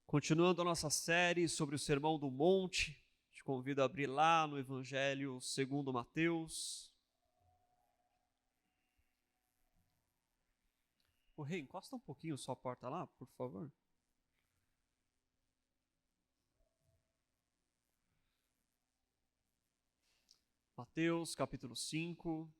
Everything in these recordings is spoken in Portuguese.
Continuando a nossa série sobre o Sermão do Monte, te convido a abrir lá no Evangelho segundo Mateus. Ô rei, encosta um pouquinho sua porta lá, por favor. Mateus capítulo 5.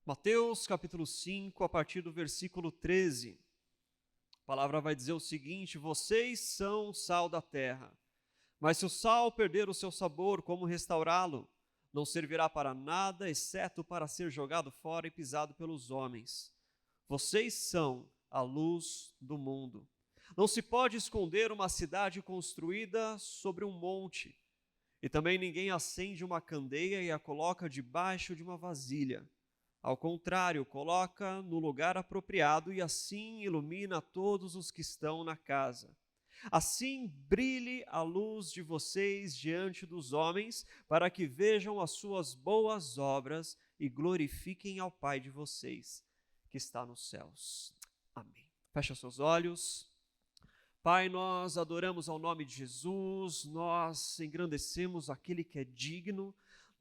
Mateus capítulo 5, a partir do versículo 13. A palavra vai dizer o seguinte: vocês são o sal da terra. Mas se o sal perder o seu sabor, como restaurá-lo? Não servirá para nada, exceto para ser jogado fora e pisado pelos homens. Vocês são a luz do mundo. Não se pode esconder uma cidade construída sobre um monte. E também ninguém acende uma candeia e a coloca debaixo de uma vasilha. Ao contrário, coloca no lugar apropriado e assim ilumina todos os que estão na casa. Assim brilhe a luz de vocês diante dos homens, para que vejam as suas boas obras e glorifiquem ao Pai de vocês, que está nos céus. Amém. Feche os seus olhos. Pai, nós adoramos ao nome de Jesus, nós engrandecemos aquele que é digno,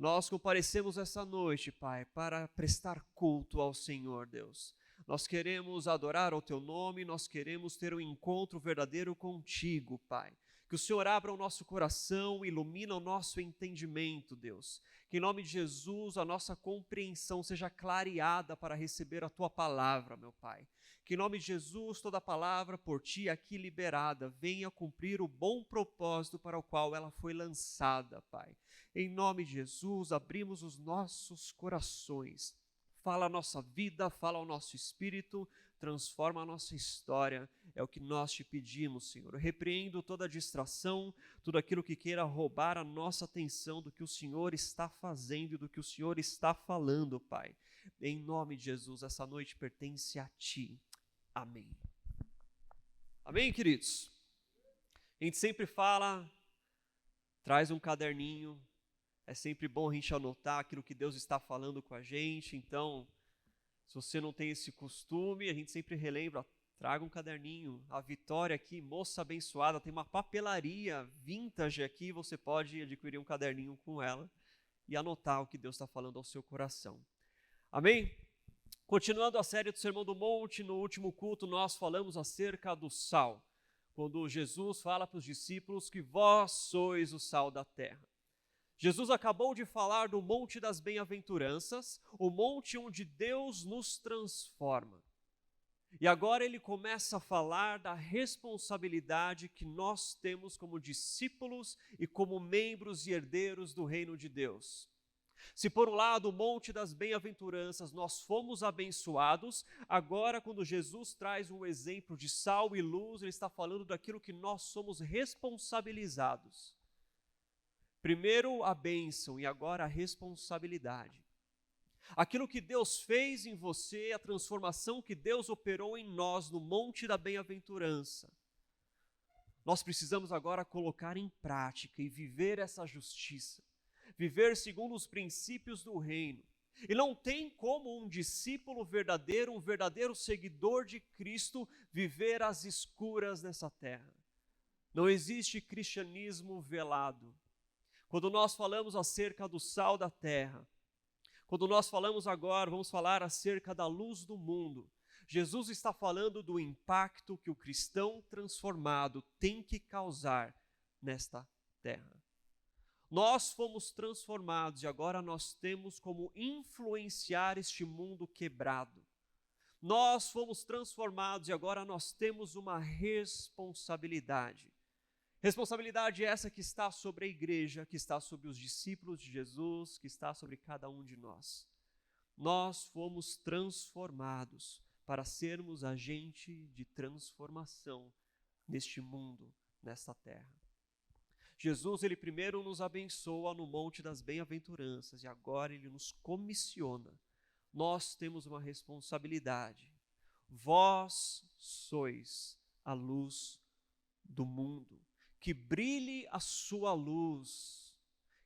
nós comparecemos essa noite, Pai, para prestar culto ao Senhor, Deus. Nós queremos adorar ao Teu nome, nós queremos ter um encontro verdadeiro contigo, Pai. Que o Senhor abra o nosso coração, ilumina o nosso entendimento, Deus. Que em nome de Jesus a nossa compreensão seja clareada para receber a Tua palavra, meu Pai. Que em nome de Jesus toda palavra por Ti aqui liberada venha cumprir o bom propósito para o qual ela foi lançada, Pai. Em nome de Jesus abrimos os nossos corações. Fala a nossa vida, fala ao nosso espírito, transforma a nossa história. É o que nós te pedimos, Senhor. Eu repreendo toda distração, tudo aquilo que queira roubar a nossa atenção do que o Senhor está fazendo e do que o Senhor está falando, Pai. Em nome de Jesus, essa noite pertence a Ti. Amém. Amém, queridos? A gente sempre fala, traz um caderninho. É sempre bom a gente anotar aquilo que Deus está falando com a gente. Então, se você não tem esse costume, a gente sempre relembra, traga um caderninho. A Vitória aqui, moça abençoada, tem uma papelaria vintage aqui, você pode adquirir um caderninho com ela e anotar o que Deus está falando ao seu coração. Amém? Continuando a série do Sermão do Monte, no último culto nós falamos acerca do sal. Quando Jesus fala para os discípulos que vós sois o sal da terra. Jesus acabou de falar do Monte das Bem-aventuranças, o monte onde Deus nos transforma. E agora ele começa a falar da responsabilidade que nós temos como discípulos e como membros e herdeiros do reino de Deus. Se por um lado o Monte das Bem-aventuranças nós fomos abençoados, agora quando Jesus traz um exemplo de sal e luz, ele está falando daquilo que nós somos responsabilizados. Primeiro a bênção e agora a responsabilidade. Aquilo que Deus fez em você, a transformação que Deus operou em nós no Monte da Bem-aventurança. Nós precisamos agora colocar em prática e viver essa justiça. Viver segundo os princípios do reino. E não tem como um discípulo verdadeiro, um verdadeiro seguidor de Cristo, viver às escuras nessa terra. Não existe cristianismo velado. Quando nós falamos acerca do sal da terra, quando nós falamos agora, vamos falar acerca da luz do mundo. Jesus está falando do impacto que o cristão transformado tem que causar nesta terra. Nós fomos transformados e agora nós temos como influenciar este mundo quebrado. Nós fomos transformados e agora nós temos uma responsabilidade. Responsabilidade essa que está sobre a igreja, que está sobre os discípulos de Jesus, que está sobre cada um de nós. Nós fomos transformados para sermos agente de transformação neste mundo, nesta terra. Jesus, ele primeiro nos abençoa no Monte das Bem-aventuranças e agora ele nos comissiona. Nós temos uma responsabilidade. Vós sois a luz do mundo. Que brilhe a sua luz,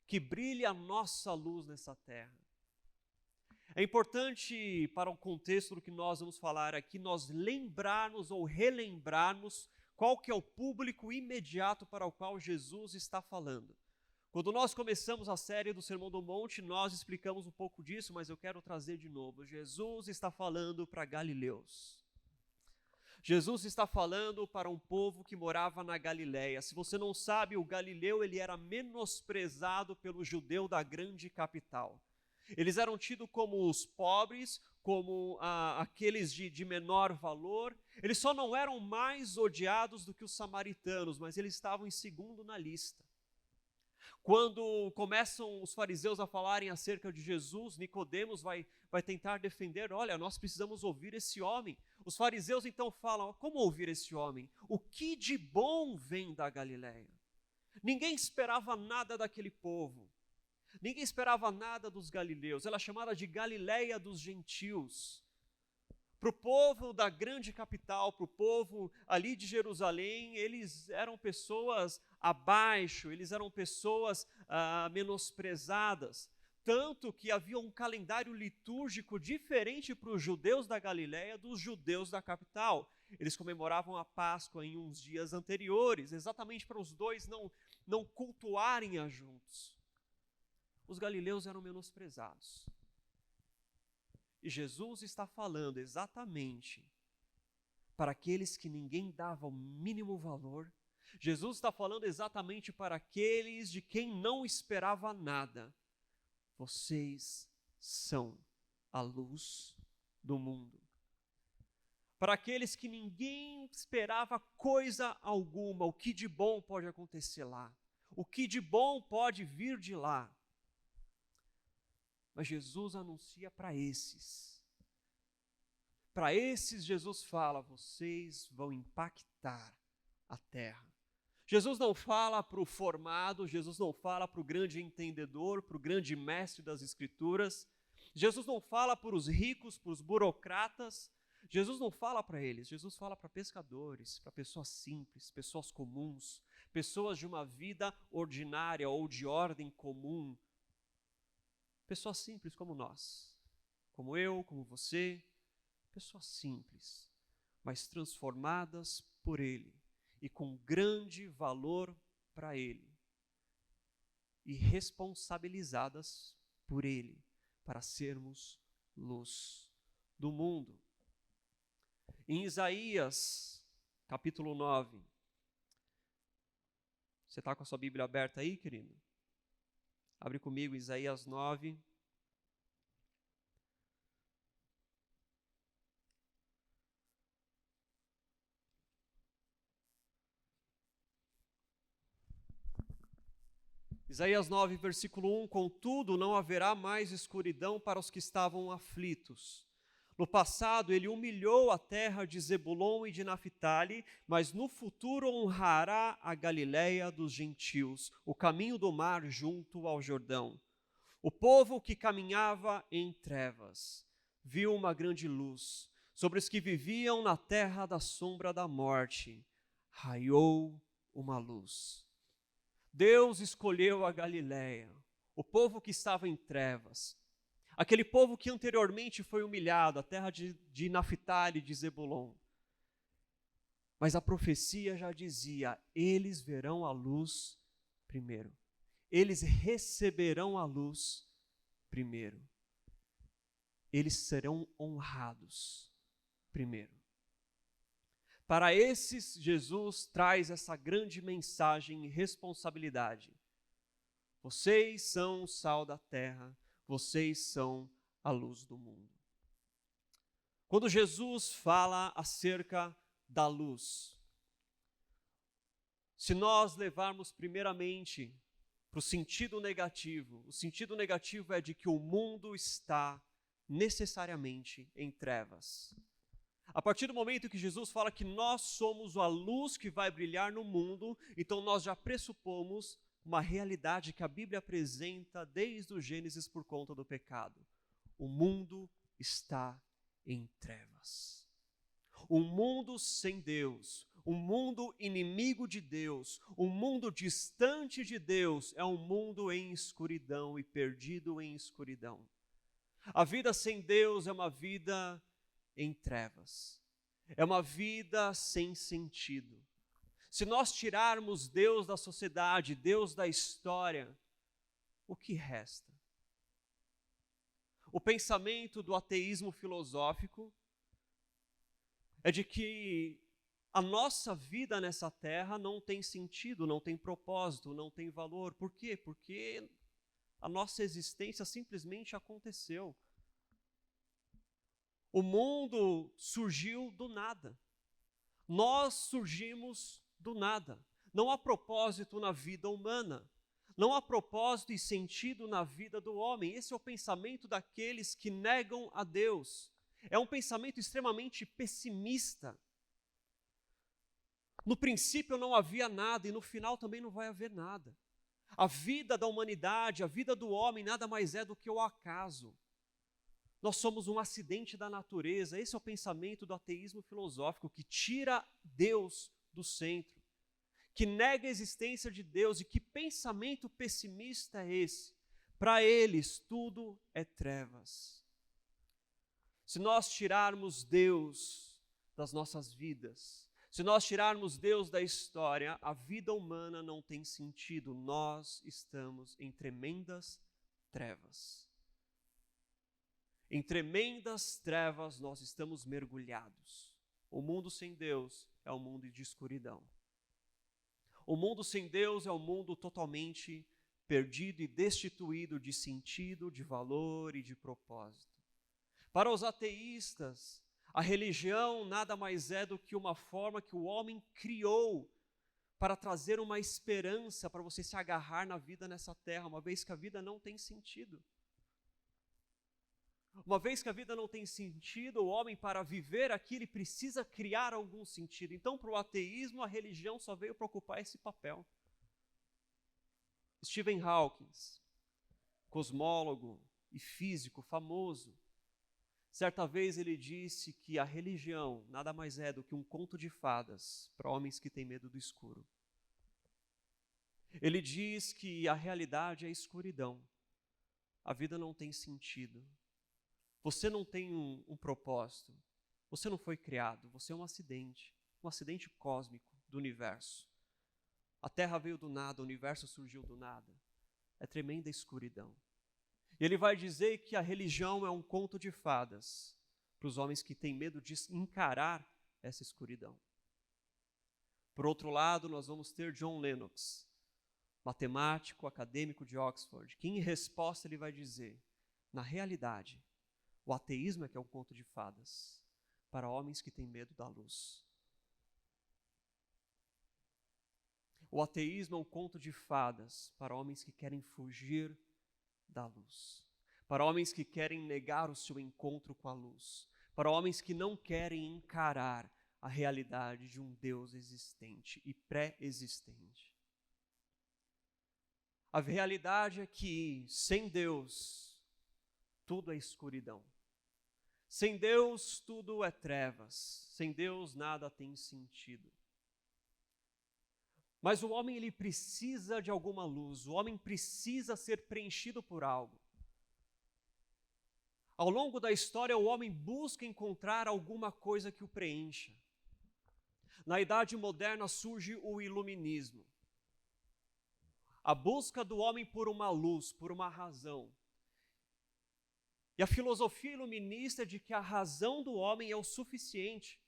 que brilhe a nossa luz nessa terra. É importante, para o contexto do que nós vamos falar aqui, nós lembrarmos ou relembrarmos qual que é o público imediato para o qual Jesus está falando. Quando nós começamos a série do Sermão do Monte, nós explicamos um pouco disso, mas eu quero trazer de novo. Jesus está falando para galileus. Jesus está falando para um povo que morava na Galileia. Se você não sabe, o galileu ele era menosprezado pelo judeu da grande capital. Eles eram tidos como os pobres, como aqueles de menor valor. Eles só não eram mais odiados do que os samaritanos, mas eles estavam em segundo na lista. Quando começam os fariseus a falarem acerca de Jesus, Nicodemos vai tentar defender, olha, nós precisamos ouvir esse homem. Os fariseus então falam, como ouvir esse homem? O que de bom vem da Galileia? Ninguém esperava nada daquele povo. Ninguém esperava nada dos galileus. Ela é chamada de Galileia dos gentios. Para o povo da grande capital, para o povo ali de Jerusalém, eles eram pessoas abaixo, eles eram pessoas menosprezadas. Tanto que havia um calendário litúrgico diferente para os judeus da Galileia dos judeus da capital. Eles comemoravam a Páscoa em uns dias anteriores, exatamente para os dois não cultuarem juntos. Os galileus eram menosprezados. E Jesus está falando exatamente para aqueles que ninguém dava o mínimo valor. Jesus está falando exatamente para aqueles de quem não esperava nada. Vocês são a luz do mundo. Para aqueles que ninguém esperava coisa alguma, o que de bom pode acontecer lá? O que de bom pode vir de lá? Mas Jesus anuncia para esses. Para esses, Jesus fala, vocês vão impactar a terra. Jesus não fala para o formado, Jesus não fala para o grande entendedor, para o grande mestre das Escrituras. Jesus não fala para os ricos, para os burocratas. Jesus não fala para eles, Jesus fala para pescadores, para pessoas simples, pessoas comuns, pessoas de uma vida ordinária ou de ordem comum. Pessoas simples como nós, como eu, como você, pessoas simples, mas transformadas por Ele e com grande valor para Ele e responsabilizadas por Ele para sermos luz do mundo. Em Isaías, capítulo 9, você está com a sua Bíblia aberta aí, querido? Abre comigo Isaías 9. Isaías 9, versículo 1, contudo não haverá mais escuridão para os que estavam aflitos. No passado ele humilhou a terra de Zebulon e de Naphtali, mas no futuro honrará a Galileia dos gentios, o caminho do mar junto ao Jordão. O povo que caminhava em trevas viu uma grande luz. Sobre os que viviam na terra da sombra da morte, raiou uma luz. Deus escolheu a Galileia, o povo que estava em trevas, aquele povo que anteriormente foi humilhado, a terra de Naphtali, de Zebulon. Mas a profecia já dizia, eles verão a luz primeiro. Eles receberão a luz primeiro. Eles serão honrados primeiro. Para esses, Jesus traz essa grande mensagem e responsabilidade. Vocês são o sal da terra, vocês são a luz do mundo. Quando Jesus fala acerca da luz, se nós levarmos primeiramente para o sentido negativo, o sentido negativo é de que o mundo está necessariamente em trevas. A partir do momento que Jesus fala que nós somos a luz que vai brilhar no mundo, então nós já pressupomos uma realidade que a Bíblia apresenta desde o Gênesis por conta do pecado. O mundo está em trevas. Um mundo sem Deus, Um mundo inimigo de Deus, um mundo distante de Deus, é um mundo em escuridão e perdido em escuridão. A vida sem Deus é uma vida em trevas, é uma vida sem sentido. Se nós tirarmos Deus da sociedade, Deus da história, o que resta? O pensamento do ateísmo filosófico é de que a nossa vida nessa terra não tem sentido, não tem propósito, não tem valor. Por quê? Porque a nossa existência simplesmente aconteceu. O mundo surgiu do nada. Nós surgimos do nada. Não há propósito na vida humana. Não há propósito e sentido na vida do homem. Esse é o pensamento daqueles que negam a Deus. É um pensamento extremamente pessimista. No princípio não havia nada e no final também não vai haver nada. A vida da humanidade, a vida do homem nada mais é do que o acaso. Nós somos um acidente da natureza. Esse é o pensamento do ateísmo filosófico, que tira Deus do centro, que nega a existência de Deus. E que pensamento pessimista é esse? Para eles, tudo é trevas. Se nós tirarmos Deus das nossas vidas, se nós tirarmos Deus da história, a vida humana não tem sentido. Nós estamos em tremendas trevas. Em tremendas trevas nós estamos mergulhados. O mundo sem Deus é um mundo de escuridão. O mundo sem Deus é um mundo totalmente perdido e destituído de sentido, de valor e de propósito. Para os ateístas, a religião nada mais é do que uma forma que o homem criou para trazer uma esperança para você se agarrar na vida nessa terra, uma vez que a vida não tem sentido. Uma vez que a vida não tem sentido, o homem, para viver aqui, ele precisa criar algum sentido. Então, para o ateísmo, a religião só veio para ocupar esse papel. Stephen Hawking, cosmólogo e físico famoso, certa vez ele disse que a religião nada mais é do que um conto de fadas para homens que têm medo do escuro. Ele diz que a realidade é a escuridão. A vida não tem sentido. Você não tem um propósito. Você não foi criado. Você é um acidente cósmico do universo. A Terra veio do nada, o universo surgiu do nada. É tremenda escuridão. E ele vai dizer que a religião é um conto de fadas para os homens que têm medo de encarar essa escuridão. Por outro lado, nós vamos ter John Lennox, matemático, acadêmico de Oxford, que em resposta ele vai dizer, na realidade, o ateísmo é que é um conto de fadas para homens que têm medo da luz. O ateísmo é um conto de fadas para homens que querem fugir da luz, para homens que querem negar o seu encontro com a luz, para homens que não querem encarar a realidade de um Deus existente e pré-existente. A realidade é que, sem Deus, tudo é escuridão. Sem Deus, tudo é trevas. Sem Deus, nada tem sentido. Mas o homem, ele precisa de alguma luz. O homem precisa ser preenchido por algo. Ao longo da história, o homem busca encontrar alguma coisa que o preencha. Na Idade Moderna surge o iluminismo. A busca do homem por uma luz, por uma razão. E a filosofia iluminista é de que a razão do homem é o suficiente.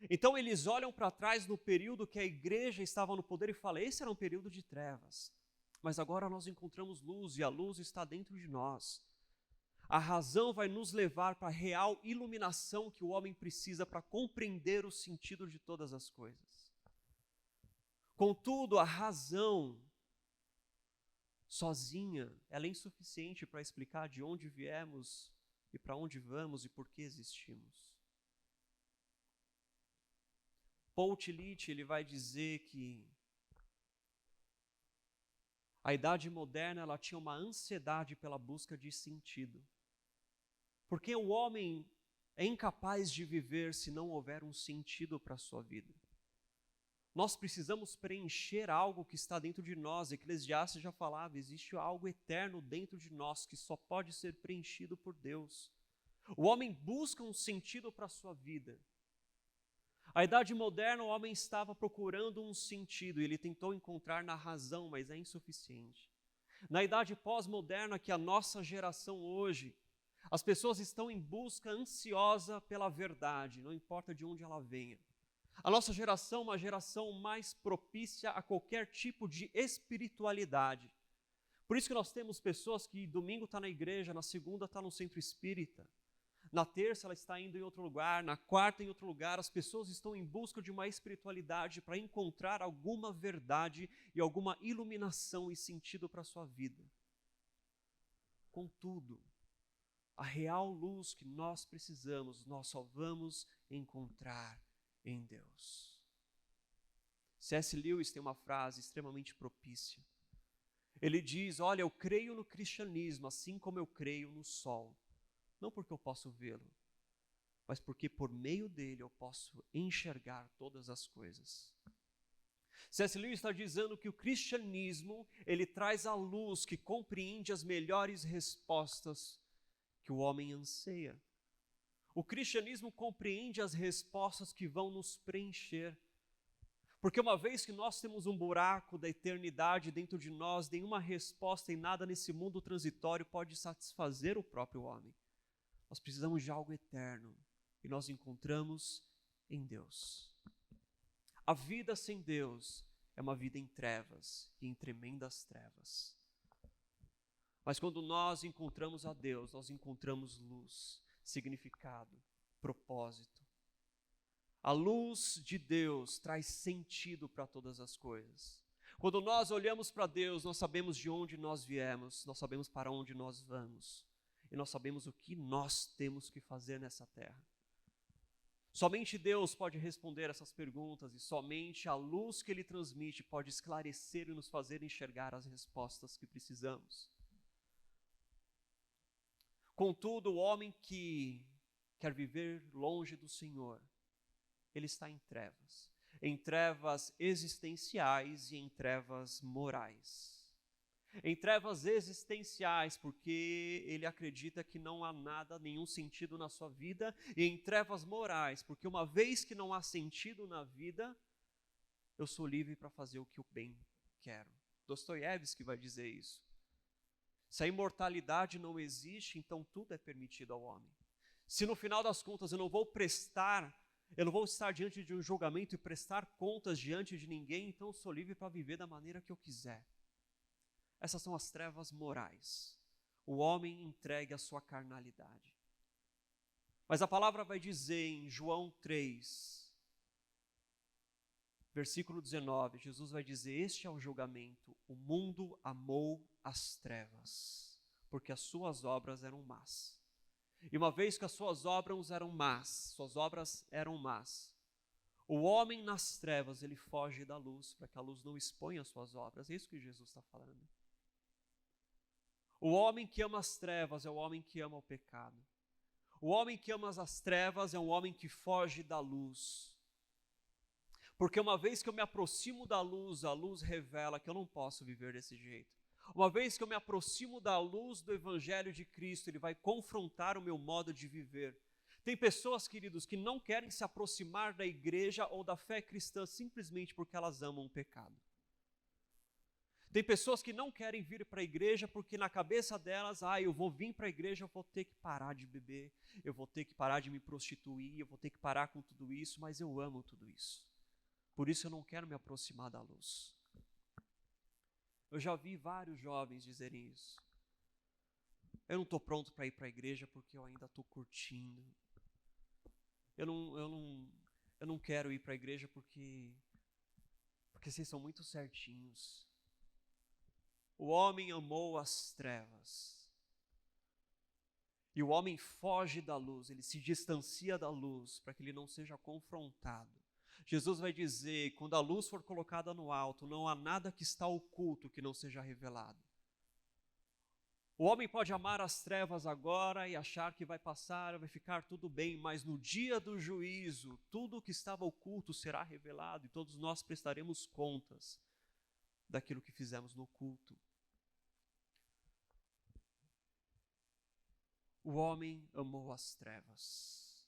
Então eles olham para trás no período que a igreja estava no poder e falam, esse era um período de trevas, mas agora nós encontramos luz e a luz está dentro de nós. A razão vai nos levar para a real iluminação que o homem precisa para compreender o sentido de todas as coisas. Contudo, a razão sozinha, ela é insuficiente para explicar de onde viemos e para onde vamos e por que existimos. Paul Tillich, ele vai dizer que a Idade Moderna, ela tinha uma ansiedade pela busca de sentido. Porque o homem é incapaz de viver se não houver um sentido para a sua vida. Nós precisamos preencher algo que está dentro de nós. Eclesiastes já falava, existe algo eterno dentro de nós que só pode ser preenchido por Deus. O homem busca um sentido para a sua vida. A idade moderna, o homem estava procurando um sentido, e ele tentou encontrar na razão, mas é insuficiente. Na idade pós-moderna, que é a nossa geração hoje, as pessoas estão em busca ansiosa pela verdade, não importa de onde ela venha. A nossa geração é uma geração mais propícia a qualquer tipo de espiritualidade. Por isso que nós temos pessoas que domingo está na igreja, na segunda está no centro espírita, na terça ela está indo em outro lugar, na quarta em outro lugar. As pessoas estão em busca de uma espiritualidade para encontrar alguma verdade e alguma iluminação e sentido para a sua vida. Contudo, a real luz que nós precisamos, nós só vamos encontrar em Deus. C.S. Lewis tem uma frase extremamente propícia. Ele diz, olha, eu creio no cristianismo assim como eu creio no sol. Não porque eu posso vê-lo, mas porque por meio dele eu posso enxergar todas as coisas. C.S. Lewis está dizendo que o cristianismo, ele traz a luz que compreende as melhores respostas que o homem anseia. O cristianismo compreende as respostas que vão nos preencher. Porque uma vez que nós temos um buraco da eternidade dentro de nós, nenhuma resposta e nada nesse mundo transitório pode satisfazer o próprio homem. Nós precisamos de algo eterno e nós encontramos em Deus. A vida sem Deus é uma vida em trevas e em tremendas trevas. Mas quando nós encontramos a Deus, nós encontramos luz, significado, propósito. A luz de Deus traz sentido para todas as coisas. Quando nós olhamos para Deus, nós sabemos de onde nós viemos, nós sabemos para onde nós vamos. E nós sabemos o que nós temos que fazer nessa terra. Somente Deus pode responder essas perguntas e somente a luz que Ele transmite pode esclarecer e nos fazer enxergar as respostas que precisamos. Contudo, o homem que quer viver longe do Senhor, ele está em trevas existenciais e em trevas morais. Em trevas existenciais, porque ele acredita que não há nada, nenhum sentido na sua vida, e em trevas morais, porque uma vez que não há sentido na vida, eu sou livre para fazer o que eu bem quero. Dostoiévski vai dizer isso. Se a imortalidade não existe, então tudo é permitido ao homem. Se no final das contas eu não vou estar diante de um julgamento e prestar contas diante de ninguém, então eu sou livre para viver da maneira que eu quiser. Essas são as trevas morais. O homem entregue à sua carnalidade. Mas a palavra vai dizer em João 3, versículo 19, Jesus vai dizer, este é o julgamento, o mundo amou as trevas, porque as suas obras eram más. E uma vez que as suas obras eram más, o homem nas trevas, ele foge da luz, para que a luz não exponha as suas obras. É isso que Jesus está falando. O homem que ama as trevas é o homem que ama o pecado. O homem que ama as trevas é um homem que foge da luz. Porque uma vez que eu me aproximo da luz, a luz revela que eu não posso viver desse jeito. Uma vez que eu me aproximo da luz do Evangelho de Cristo, ele vai confrontar o meu modo de viver. Tem pessoas, queridos, que não querem se aproximar da igreja ou da fé cristã simplesmente porque elas amam o pecado. Tem pessoas que não querem vir para a igreja porque na cabeça delas, eu vou vir para a igreja, eu vou ter que parar de beber, eu vou ter que parar de me prostituir, eu vou ter que parar com tudo isso, mas eu amo tudo isso. Por isso eu não quero me aproximar da luz. Eu já vi vários jovens dizerem isso. Eu não estou pronto para ir para a igreja porque eu ainda estou curtindo. Eu não quero ir para a igreja porque vocês são muito certinhos. O homem amou as trevas. E o homem foge da luz, ele se distancia da luz para que ele não seja confrontado. Jesus vai dizer, quando a luz for colocada no alto, não há nada que está oculto que não seja revelado. O homem pode amar as trevas agora e achar que vai passar, vai ficar tudo bem, mas no dia do juízo, tudo o que estava oculto será revelado e todos nós prestaremos contas daquilo que fizemos no oculto. O homem amou as trevas,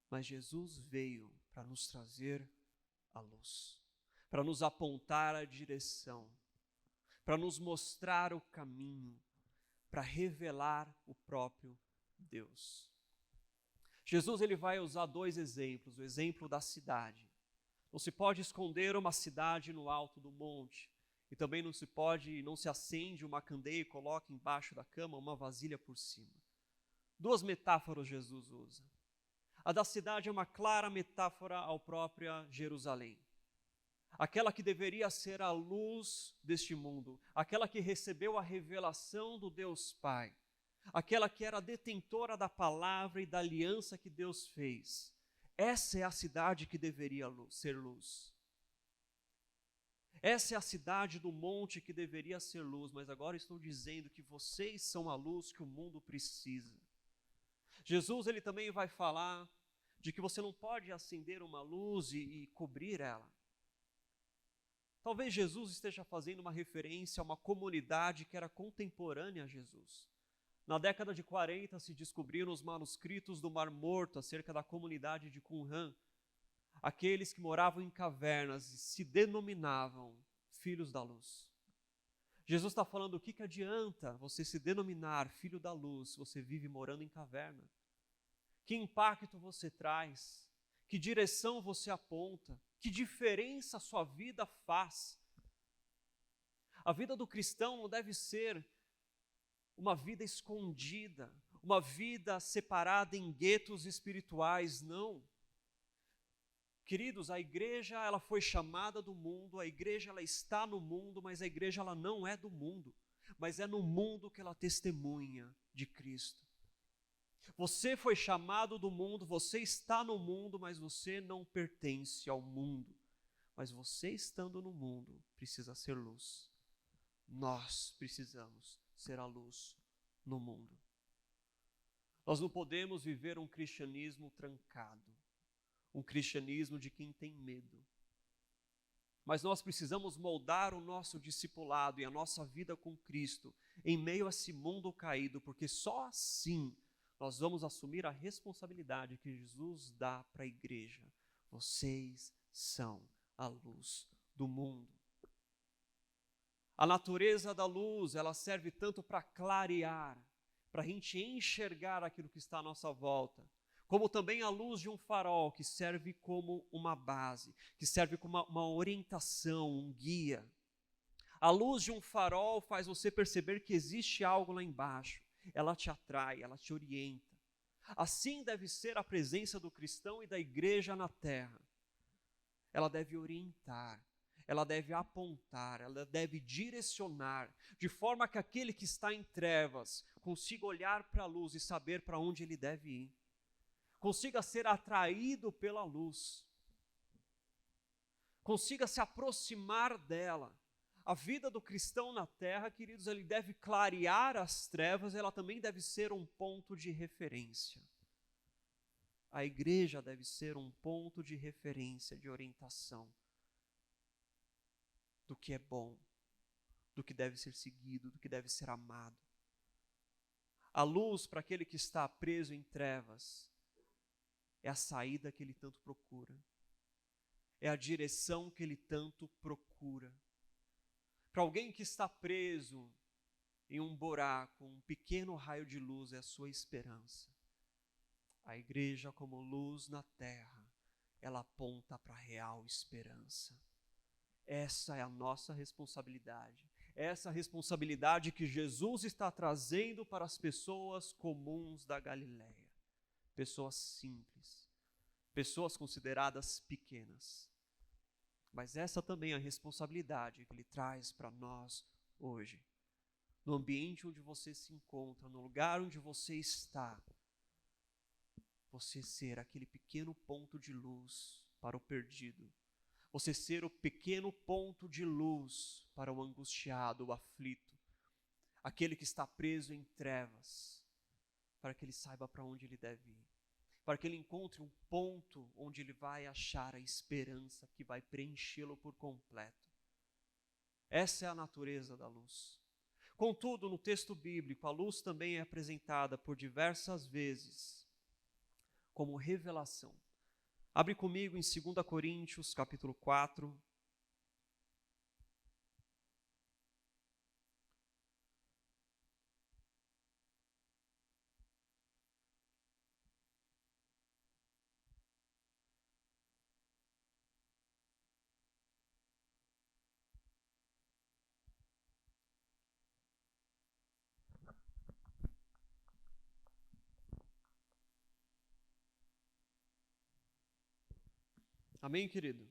mas Jesus veio para nos trazer a luz, para nos apontar a direção, para nos mostrar o caminho, para revelar o próprio Deus. Jesus ele vai usar dois exemplos, o exemplo da cidade. Não se pode esconder uma cidade no alto do monte, e também não se acende uma candeia e coloca embaixo da cama uma vasilha por cima. Duas metáforas Jesus usa. A da cidade é uma clara metáfora ao próprio Jerusalém. Aquela que deveria ser a luz deste mundo, aquela que recebeu a revelação do Deus Pai, aquela que era detentora da palavra e da aliança que Deus fez. Essa é a cidade que deveria ser luz. Essa é a cidade do monte que deveria ser luz, mas agora estou dizendo que vocês são a luz que o mundo precisa. Jesus ele também vai falar de que você não pode acender uma luz e cobrir ela. Talvez Jesus esteja fazendo uma referência a uma comunidade que era contemporânea a Jesus. Na década de 40 se descobriram os manuscritos do Mar Morto acerca da comunidade de Qumran. Aqueles que moravam em cavernas e se denominavam filhos da luz. Jesus está falando, o que adianta você se denominar filho da luz se você vive morando em caverna? Que impacto você traz? Que direção você aponta? Que diferença a sua vida faz? A vida do cristão não deve ser uma vida escondida, uma vida separada em guetos espirituais, não. Queridos, a igreja ela foi chamada do mundo, a igreja ela está no mundo, mas a igreja ela não é do mundo, mas é no mundo que ela testemunha de Cristo. Você foi chamado do mundo, você está no mundo, mas você não pertence ao mundo. Mas você estando no mundo, precisa ser luz. Nós precisamos ser a luz no mundo. Nós não podemos viver um cristianismo trancado, um cristianismo de quem tem medo. Mas nós precisamos moldar o nosso discipulado e a nossa vida com Cristo em meio a esse mundo caído, porque só assim nós vamos assumir a responsabilidade que Jesus dá para a igreja. Vocês são a luz do mundo. A natureza da luz, ela serve tanto para clarear, para a gente enxergar aquilo que está à nossa volta, como também a luz de um farol, que serve como uma base, que serve como uma orientação, um guia. A luz de um farol faz você perceber que existe algo lá embaixo. Ela te atrai, ela te orienta. Assim deve ser a presença do cristão e da igreja na terra. Ela deve orientar, ela deve apontar, ela deve direcionar, de forma que aquele que está em trevas consiga olhar para a luz e saber para onde ele deve ir. Consiga ser atraído pela luz. Consiga se aproximar dela. A vida do cristão na terra, queridos, ele deve clarear as trevas, ela também deve ser um ponto de referência. A igreja deve ser um ponto de referência, de orientação do que é bom, do que deve ser seguido, do que deve ser amado. A luz para aquele que está preso em trevas é a saída que ele tanto procura, é a direção que ele tanto procura. Para alguém que está preso em um buraco, um pequeno raio de luz é a sua esperança. A igreja, como luz na terra, ela aponta para a real esperança. Essa é a nossa responsabilidade. Essa responsabilidade que Jesus está trazendo para as pessoas comuns da Galileia. Pessoas simples, pessoas consideradas pequenas. Mas essa também é a responsabilidade que Ele traz para nós hoje. No ambiente onde você se encontra, no lugar onde você está, você ser aquele pequeno ponto de luz para o perdido. Você ser o pequeno ponto de luz para o angustiado, o aflito. aquele que está preso em trevas, para que ele saiba para onde ele deve ir, para que ele encontre um ponto onde ele vai achar a esperança que vai preenchê-lo por completo. Essa é a natureza da luz. Contudo, no texto bíblico, a luz também é apresentada por diversas vezes como revelação. Abre comigo em 2 Coríntios, capítulo 4. Amém, querido?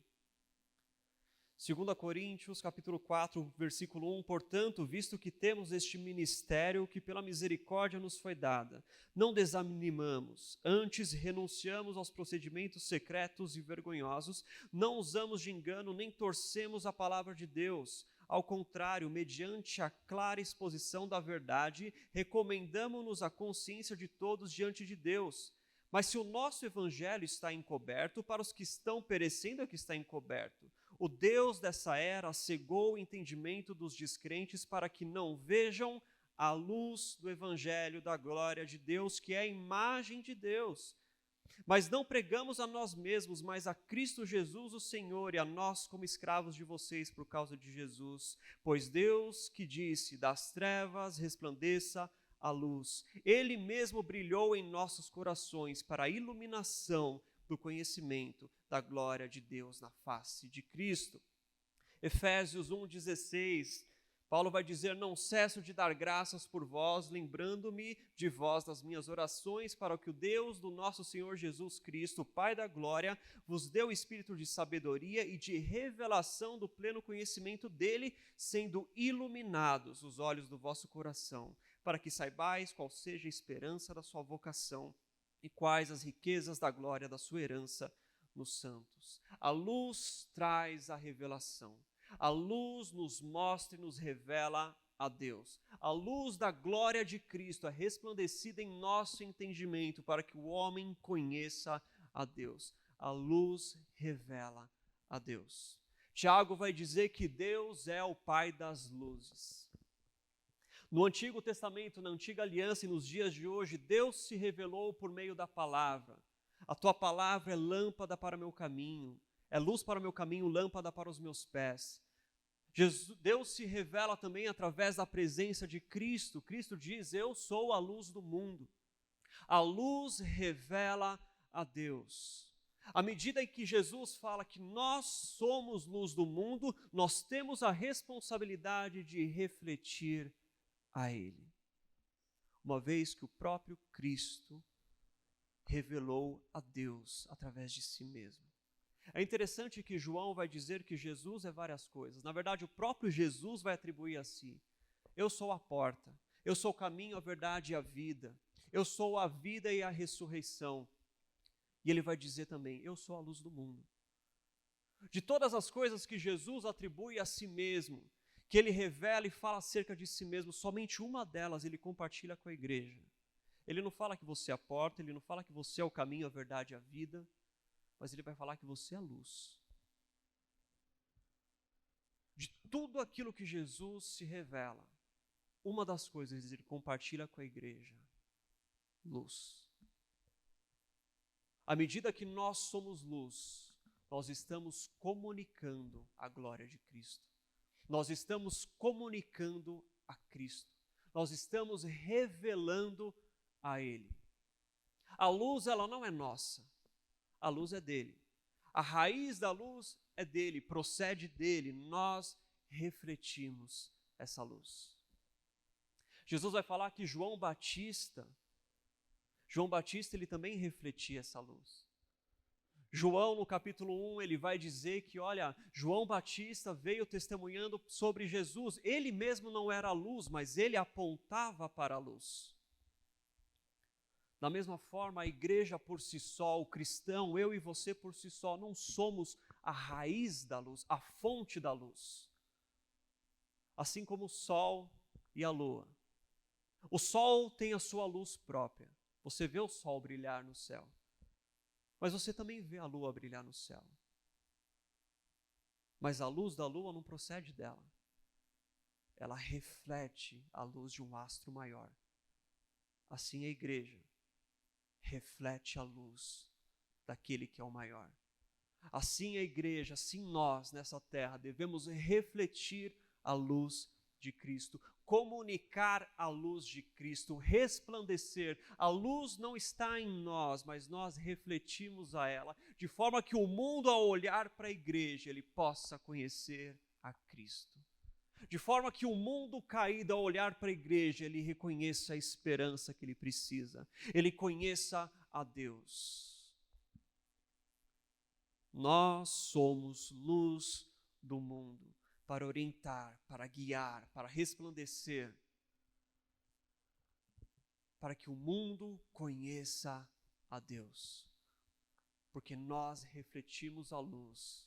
2 Coríntios, capítulo 4, versículo 1, portanto, visto que temos este ministério que pela misericórdia nos foi dada, não desanimamos, antes renunciamos aos procedimentos secretos e vergonhosos, não usamos de engano nem torcemos a palavra de Deus, ao contrário, mediante a clara exposição da verdade, recomendamo-nos à consciência de todos diante de Deus. Mas se o nosso evangelho está encoberto, para os que estão perecendo é que está encoberto. O Deus dessa era cegou o entendimento dos descrentes para que não vejam a luz do evangelho da glória de Deus, que é a imagem de Deus. Mas não pregamos a nós mesmos, mas a Cristo Jesus, o Senhor, e a nós como escravos de vocês por causa de Jesus. Pois Deus que disse, das trevas resplandeça a luz. Ele mesmo brilhou em nossos corações para a iluminação do conhecimento da glória de Deus na face de Cristo. Efésios 1,16, Paulo vai dizer, não cesso de dar graças por vós, lembrando-me de vós nas minhas orações, para que o Deus do nosso Senhor Jesus Cristo, Pai da glória, vos dê o espírito de sabedoria e de revelação do pleno conhecimento dele, sendo iluminados os olhos do vosso coração, para que saibais qual seja a esperança da sua vocação e quais as riquezas da glória da sua herança nos santos. A luz traz a revelação. A luz nos mostra e nos revela a Deus. A luz da glória de Cristo é resplandecida em nosso entendimento para que o homem conheça a Deus. A luz revela a Deus. Tiago vai dizer que Deus é o Pai das luzes. No Antigo Testamento, na Antiga Aliança e nos dias de hoje, Deus se revelou por meio da palavra. A tua palavra é lâmpada para o meu caminho, é luz para o meu caminho, lâmpada para os meus pés. Deus se revela também através da presença de Cristo. Cristo diz, eu sou a luz do mundo. A luz revela a Deus. À medida em que Jesus fala que nós somos luz do mundo, nós temos a responsabilidade de refletir a Ele, uma vez que o próprio Cristo revelou a Deus através de si mesmo. É interessante que João vai dizer que Jesus é várias coisas. Na verdade, o próprio Jesus vai atribuir a si. Eu sou a porta, eu sou o caminho, a verdade e a vida. Eu sou a vida e a ressurreição. E ele vai dizer também, eu sou a luz do mundo. De todas as coisas que Jesus atribui a si mesmo, que ele revela e fala acerca de si mesmo, somente uma delas ele compartilha com a igreja. Ele não fala que você é a porta, ele não fala que você é o caminho, a verdade e a vida, mas ele vai falar que você é a luz. De tudo aquilo que Jesus se revela, uma das coisas ele compartilha com a igreja, luz. À medida que nós somos luz, nós estamos comunicando a glória de Cristo. Nós estamos comunicando a Cristo. Nós estamos revelando a Ele. A luz, ela não é nossa. A luz é dele. A raiz da luz é dele, procede dele. Nós refletimos essa luz. Jesus vai falar que João Batista, ele também refletia essa luz. João, no capítulo 1, ele vai dizer que, olha, João Batista veio testemunhando sobre Jesus. Ele mesmo não era a luz, mas ele apontava para a luz. Da mesma forma, a igreja por si só, o cristão, eu e você por si só, não somos a raiz da luz, a fonte da luz. Assim como o sol e a lua. O sol tem a sua luz própria. Você vê o sol brilhar no céu. Mas você também vê a lua brilhar no céu. Mas a luz da lua não procede dela. Ela reflete a luz de um astro maior. Assim a igreja reflete a luz daquele que é o maior. Assim a igreja, assim nós nessa terra devemos refletir a luz de Cristo, comunicar a luz de Cristo, resplandecer. A luz não está em nós, mas nós refletimos a ela, de forma que o mundo, ao olhar para a igreja, ele possa conhecer a Cristo. De forma que o mundo caído, ao olhar para a igreja, ele reconheça a esperança que ele precisa, ele conheça a Deus. Nós somos luz do mundo, para orientar, para guiar, para resplandecer, para que o mundo conheça a Deus. Porque nós refletimos a luz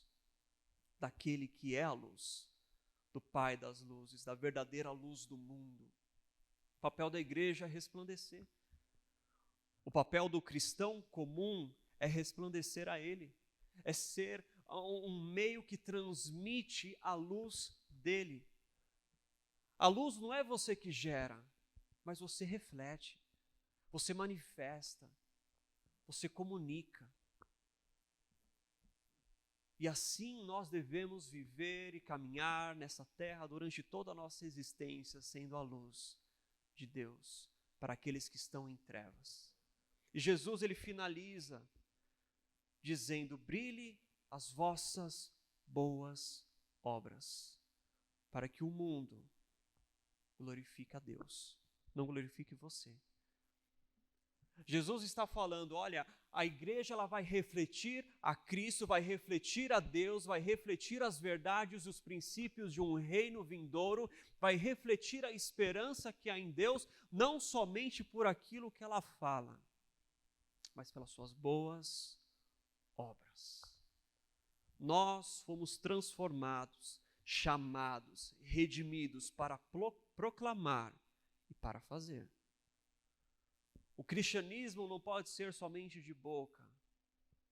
daquele que é a luz, do Pai das luzes, da verdadeira luz do mundo. O papel da igreja é resplandecer. O papel do cristão comum é resplandecer a Ele, é ser um meio que transmite a luz dele. A luz não é você que gera, mas você reflete, você manifesta, você comunica. E assim nós devemos viver e caminhar nessa terra durante toda a nossa existência, sendo a luz de Deus para aqueles que estão em trevas. E Jesus, ele finaliza dizendo: brilhe as vossas boas obras, para que o mundo glorifique a Deus, não glorifique você. Jesus está falando, olha, a igreja ela vai refletir a Cristo, vai refletir a Deus, vai refletir as verdades e os princípios de um reino vindouro, vai refletir a esperança que há em Deus, não somente por aquilo que ela fala, mas pelas suas boas obras. Nós fomos transformados, chamados, redimidos para proclamar e para fazer. O cristianismo não pode ser somente de boca,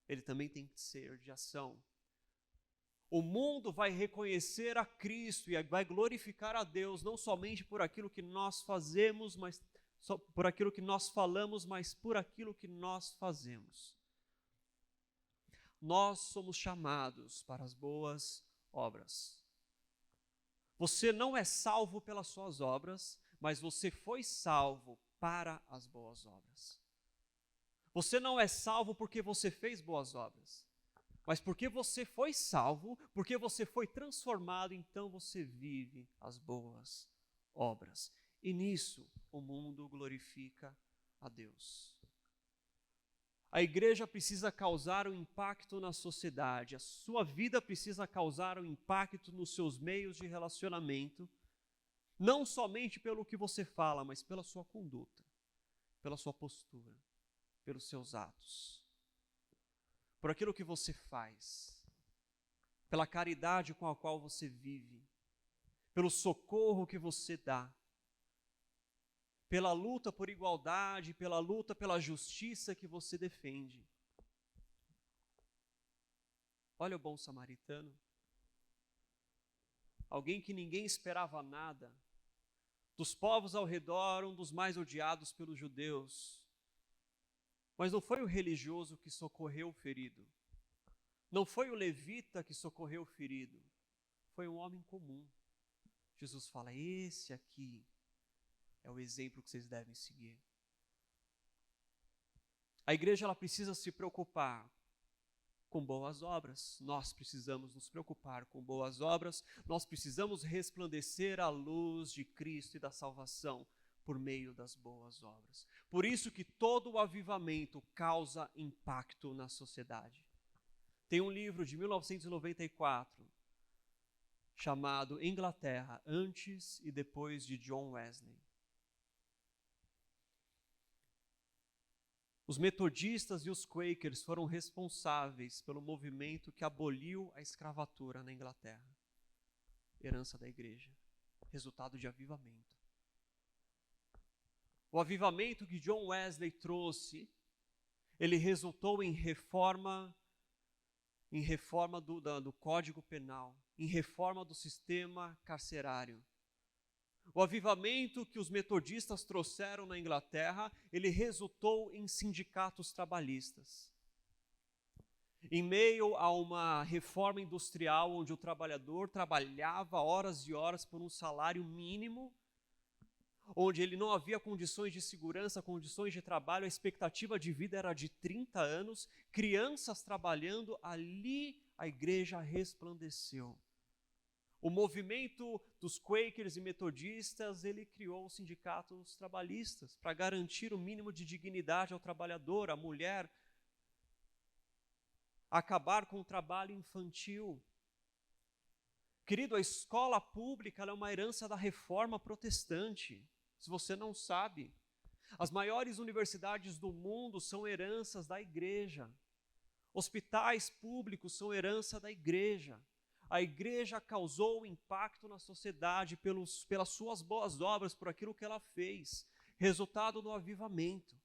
ele também tem que ser de ação. O mundo vai reconhecer a Cristo e vai glorificar a Deus, não somente por aquilo que nós fazemos, mas só por aquilo que nós falamos, mas por aquilo que nós fazemos. Nós somos chamados para as boas obras. Você não é salvo pelas suas obras, mas você foi salvo para as boas obras. Você não é salvo porque você fez boas obras, mas porque você foi salvo, porque você foi transformado, então você vive as boas obras. E nisso o mundo glorifica a Deus. A igreja precisa causar um impacto na sociedade, a sua vida precisa causar um impacto nos seus meios de relacionamento, não somente pelo que você fala, mas pela sua conduta, pela sua postura, pelos seus atos, por aquilo que você faz, pela caridade com a qual você vive, pelo socorro que você dá, pela luta por igualdade, pela luta pela justiça que você defende. Olha o bom samaritano, alguém que ninguém esperava nada, dos povos ao redor, um dos mais odiados pelos judeus. Mas não foi o religioso que socorreu o ferido. Não foi o levita que socorreu o ferido. Foi um homem comum. Jesus fala, esse aqui é o exemplo que vocês devem seguir. A igreja ela precisa se preocupar com boas obras. Nós precisamos nos preocupar com boas obras. Nós precisamos resplandecer a luz de Cristo e da salvação por meio das boas obras. Por isso que todo o avivamento causa impacto na sociedade. Tem um livro de 1994 chamado Inglaterra, antes e depois de John Wesley. Os metodistas e os quakers foram responsáveis pelo movimento que aboliu a escravatura na Inglaterra. Herança da igreja, resultado de avivamento. O avivamento que John Wesley trouxe, ele resultou em reforma do Código Penal, em reforma do sistema carcerário. O avivamento que os metodistas trouxeram na Inglaterra, ele resultou em sindicatos trabalhistas. Em meio a uma reforma industrial onde o trabalhador trabalhava horas e horas por um salário mínimo, onde ele não havia condições de segurança, condições de trabalho, a expectativa de vida era de 30 anos, crianças trabalhando, ali a igreja resplandeceu. O movimento dos Quakers e metodistas, ele criou os sindicatos trabalhistas para garantir o mínimo de dignidade ao trabalhador, à mulher, acabar com o trabalho infantil. Querido, a escola pública ela é uma herança da reforma protestante. Se você não sabe, as maiores universidades do mundo são heranças da igreja. Hospitais públicos são herança da igreja. A igreja causou impacto na sociedade pelas suas boas obras, por aquilo que ela fez, resultado do avivamento.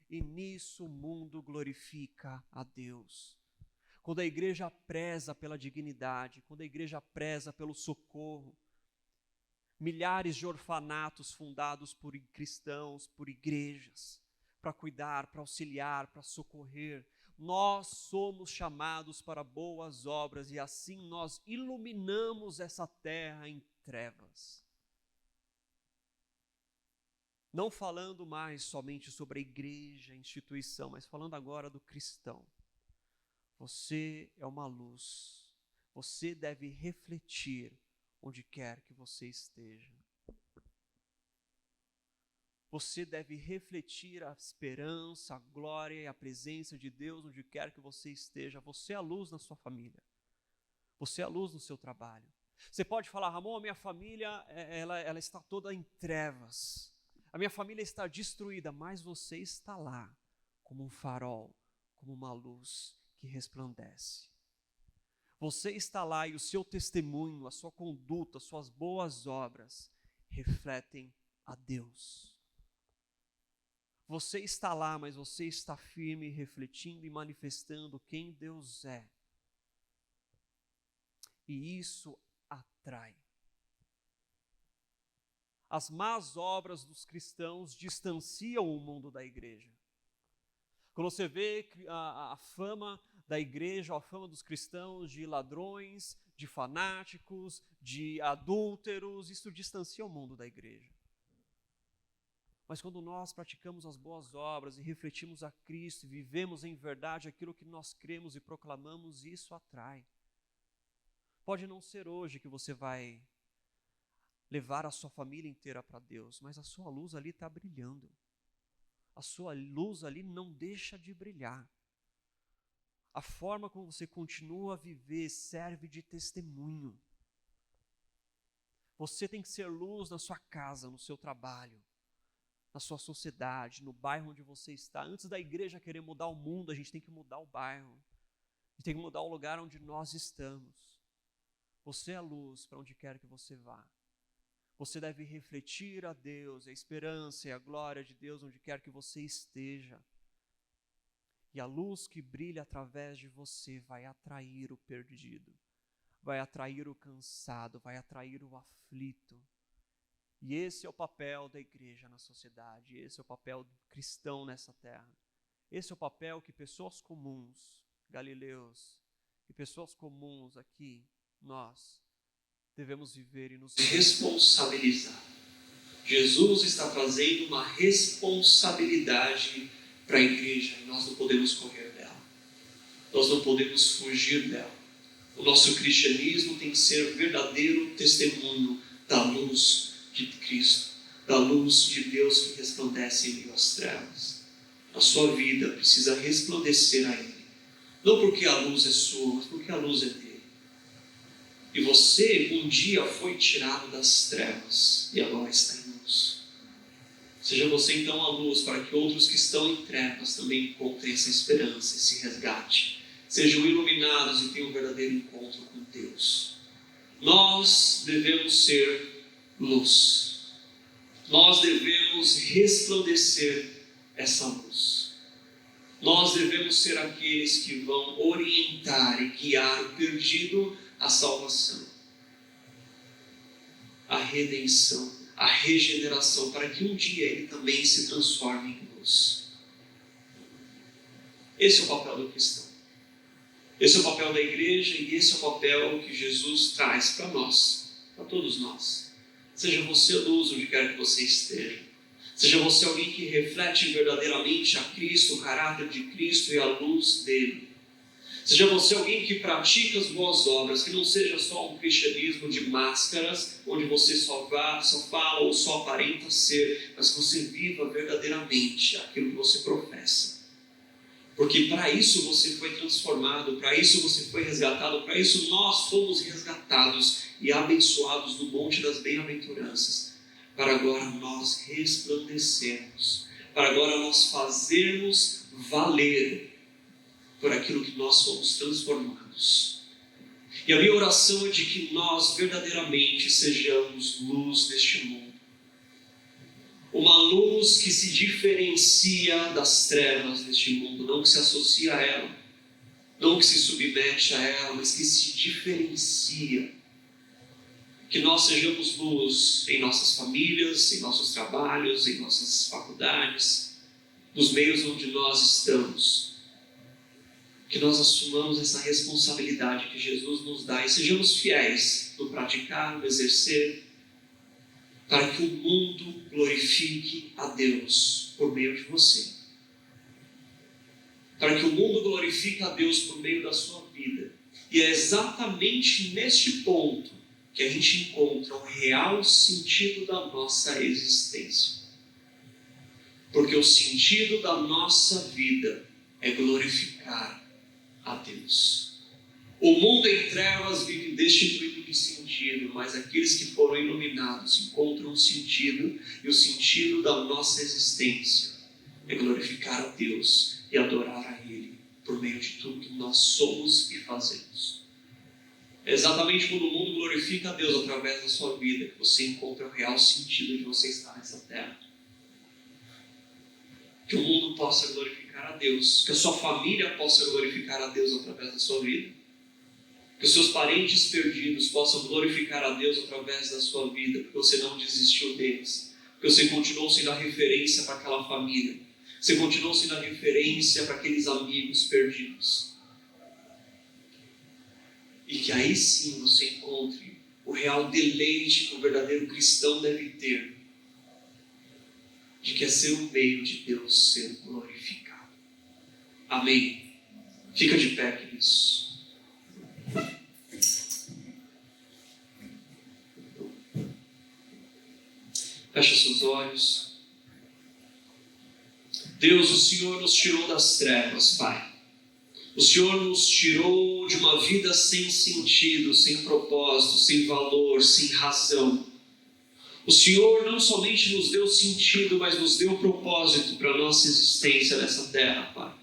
E nisso o mundo glorifica a Deus. Quando a igreja preza pela dignidade, quando a igreja preza pelo socorro, milhares de orfanatos fundados por cristãos, por igrejas, para cuidar, para auxiliar, para socorrer. Nós somos chamados para boas obras e assim nós iluminamos essa terra em trevas. Não falando mais somente sobre a igreja, a instituição, mas falando agora do cristão. Você é uma luz. Você deve refletir onde quer que você esteja. Você deve refletir a esperança, a glória e a presença de Deus onde quer que você esteja. Você é a luz na sua família. Você é a luz no seu trabalho. Você pode falar, Ramon, a minha família ela está toda em trevas. A minha família está destruída, mas você está lá como um farol, como uma luz que resplandece. Você está lá e o seu testemunho, a sua conduta, as suas boas obras refletem a Deus. Você está lá, mas você está firme, refletindo e manifestando quem Deus é. E isso atrai. As más obras dos cristãos distanciam o mundo da igreja. Quando você vê a fama da igreja, a fama dos cristãos de ladrões, de fanáticos, de adúlteros, isso distancia o mundo da igreja. Mas quando nós praticamos as boas obras e refletimos a Cristo e vivemos em verdade aquilo que nós cremos e proclamamos, isso atrai. Pode não ser hoje que você vai levar a sua família inteira para Deus, mas a sua luz ali está brilhando. A sua luz ali não deixa de brilhar. A forma como você continua a viver serve de testemunho. Você tem que ser luz na sua casa, no seu trabalho, na sua sociedade, no bairro onde você está. Antes da igreja querer mudar o mundo, a gente tem que mudar o bairro. A gente tem que mudar o lugar onde nós estamos. Você é a luz para onde quer que você vá. Você deve refletir a Deus, a esperança e a glória de Deus onde quer que você esteja. E a luz que brilha através de você vai atrair o perdido, vai atrair o cansado, vai atrair o aflito. E esse é o papel da igreja na sociedade, esse é o papel do cristão nessa terra. Esse é o papel que pessoas comuns, galileus, e pessoas comuns aqui, nós, devemos viver e nos responsabilizar. Jesus está trazendo uma responsabilidade para a igreja e nós não podemos correr dela. Nós não podemos fugir dela. O nosso cristianismo tem que ser verdadeiro testemunho da luz de Cristo, da luz de Deus que resplandece em meio às trevas. A sua vida precisa resplandecer a Ele. Não porque a luz é sua, mas porque a luz é dele. E você um dia foi tirado das trevas e agora está em luz. Seja você então a luz para que outros que estão em trevas também encontrem essa esperança, esse resgate. Sejam iluminados e tenham um verdadeiro encontro com Deus. Nós devemos ser luz. Nós devemos devemos resplandecer essa luz. Nós devemos ser aqueles que vão orientar e guiar o perdido à salvação, à redenção, à regeneração, para que um dia ele também se transforme em luz. Esse é o papel do cristão. Esse é o papel da igreja e esse é o papel que Jesus traz para nós, para todos nós. Seja você luz onde quer que você esteja. Seja você alguém que reflete verdadeiramente a Cristo, o caráter de Cristo e a luz dele. Seja você alguém que pratica as boas obras, que não seja só um cristianismo de máscaras, onde você só fala ou só aparenta ser, mas que você viva verdadeiramente aquilo que você professa. Porque para isso você foi transformado, para isso você foi resgatado, para isso nós fomos resgatados e abençoados no monte das bem-aventuranças, para agora nós resplandecermos, para agora nós fazermos valer por aquilo que nós somos transformados. E a minha oração é de que nós verdadeiramente sejamos luz neste mundo. Uma luz que se diferencia das trevas deste mundo, não que se associa a ela, não que se submete a ela, mas que se diferencia. Que nós sejamos luz em nossas famílias, em nossos trabalhos, em nossas faculdades, nos meios onde nós estamos. Que nós assumamos essa responsabilidade que Jesus nos dá e sejamos fiéis no praticar, no exercer, para que o mundo glorifique a Deus por meio de você. Para que o mundo glorifique a Deus por meio da sua vida. E é exatamente neste ponto que a gente encontra o real sentido da nossa existência. Porque o sentido da nossa vida é glorificar a Deus. O mundo em trevas vive destituído de sentido, mas aqueles que foram iluminados encontram um sentido, e o sentido da nossa existência é glorificar a Deus e adorar a Ele por meio de tudo que nós somos e fazemos. É exatamente quando o mundo glorifica a Deus através da sua vida que você encontra o real sentido de você estar nessa terra. Que o mundo possa glorificar a Deus, que a sua família possa glorificar a Deus através da sua vida, que os seus parentes perdidos possam glorificar a Deus através da sua vida, porque você não desistiu deles, porque você continuou sendo a referência para aquela família, você continuou sendo a referência para aqueles amigos perdidos. E que aí sim você encontre o real deleite que o verdadeiro cristão deve ter, de que é ser um meio de Deus ser glorificado. Amém? Fica de pé, queridos. Fecha seus olhos. Deus, o Senhor nos tirou das trevas, Pai. O Senhor nos tirou de uma vida sem sentido, sem propósito, sem valor, sem razão. O Senhor não somente nos deu sentido, mas nos deu propósito para a nossa existência nessa terra, Pai.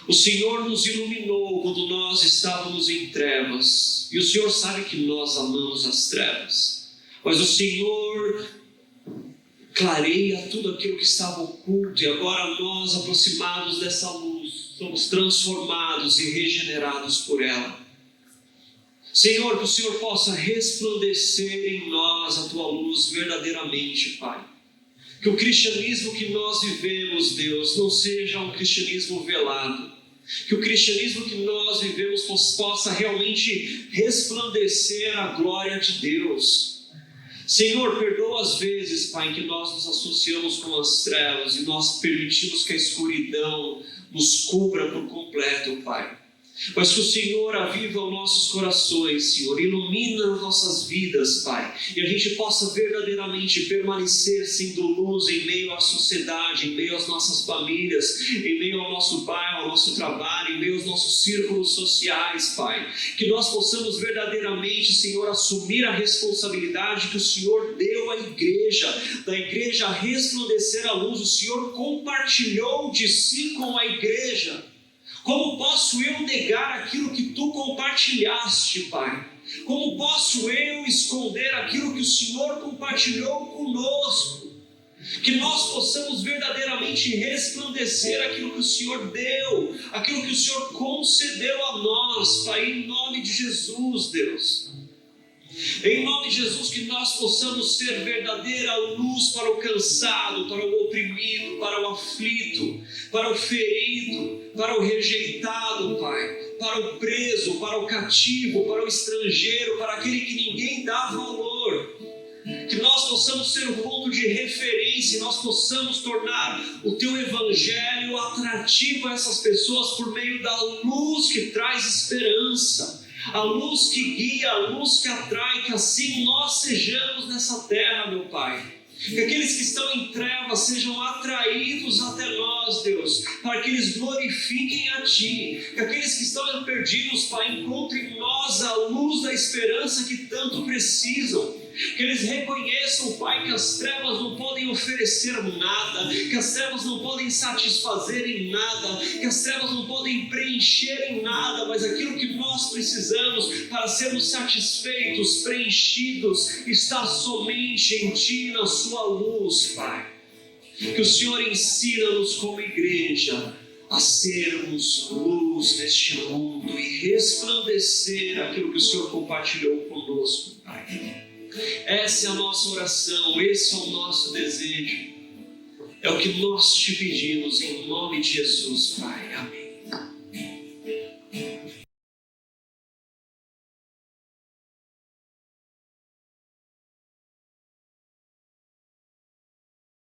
O Senhor nos iluminou quando nós estávamos em trevas. E o Senhor sabe que nós amamos as trevas. Mas o Senhor clareia tudo aquilo que estava oculto. E agora nós, aproximados dessa luz, somos transformados e regenerados por ela. Senhor, que o Senhor possa resplandecer em nós a Tua luz verdadeiramente, Pai. Que o cristianismo que nós vivemos, Deus, não seja um cristianismo velado. Que o cristianismo que nós vivemos possa realmente resplandecer a glória de Deus. Senhor, perdoa as vezes, Pai, em que nós nos associamos com as trevas e nós permitimos que a escuridão nos cubra por completo, Pai. Mas que o Senhor aviva os nossos corações, Senhor, ilumina as nossas vidas, Pai, e a gente possa verdadeiramente permanecer sendo luz em meio à sociedade, em meio às nossas famílias, em meio ao nosso bairro, ao nosso trabalho, em meio aos nossos círculos sociais, Pai. Que nós possamos verdadeiramente, Senhor, assumir a responsabilidade que o Senhor deu à igreja, da igreja resplandecer a luz. O Senhor compartilhou de si com a igreja. Como posso eu negar aquilo que Tu compartilhaste, Pai? Como posso eu esconder aquilo que o Senhor compartilhou conosco? Que nós possamos verdadeiramente resplandecer aquilo que o Senhor deu, aquilo que o Senhor concedeu a nós, Pai, em nome de Jesus, Deus. Em nome de Jesus, que nós possamos ser verdadeira luz para o cansado, para o oprimido, para o aflito, para o ferido, para o rejeitado, Pai, para o preso, para o cativo, para o estrangeiro, para aquele que ninguém dá valor. Que nós possamos ser o ponto de referência, nós possamos tornar o Teu Evangelho atrativo a essas pessoas por meio da luz que traz esperança, a luz que guia, a luz que atrai, que assim nós sejamos nessa terra, meu Pai. Que aqueles que estão em trevas sejam atraídos até nós, Deus, para que eles glorifiquem a Ti. Que aqueles que estão perdidos, Pai, encontrem em nós a luz da esperança que tanto precisam. Que eles reconheçam, Pai, que as trevas não podem oferecer nada, que as trevas não podem satisfazer em nada, que as trevas não podem preencher em nada, mas aquilo que nós precisamos para sermos satisfeitos, preenchidos, está somente em Ti, na Sua luz, Pai. Que o Senhor ensina-nos como igreja a sermos luz neste mundo e resplandecer aquilo que o Senhor compartilhou conosco, Pai. Essa é a nossa oração, esse é o nosso desejo, é o que nós te pedimos em nome de Jesus, Pai. Amém.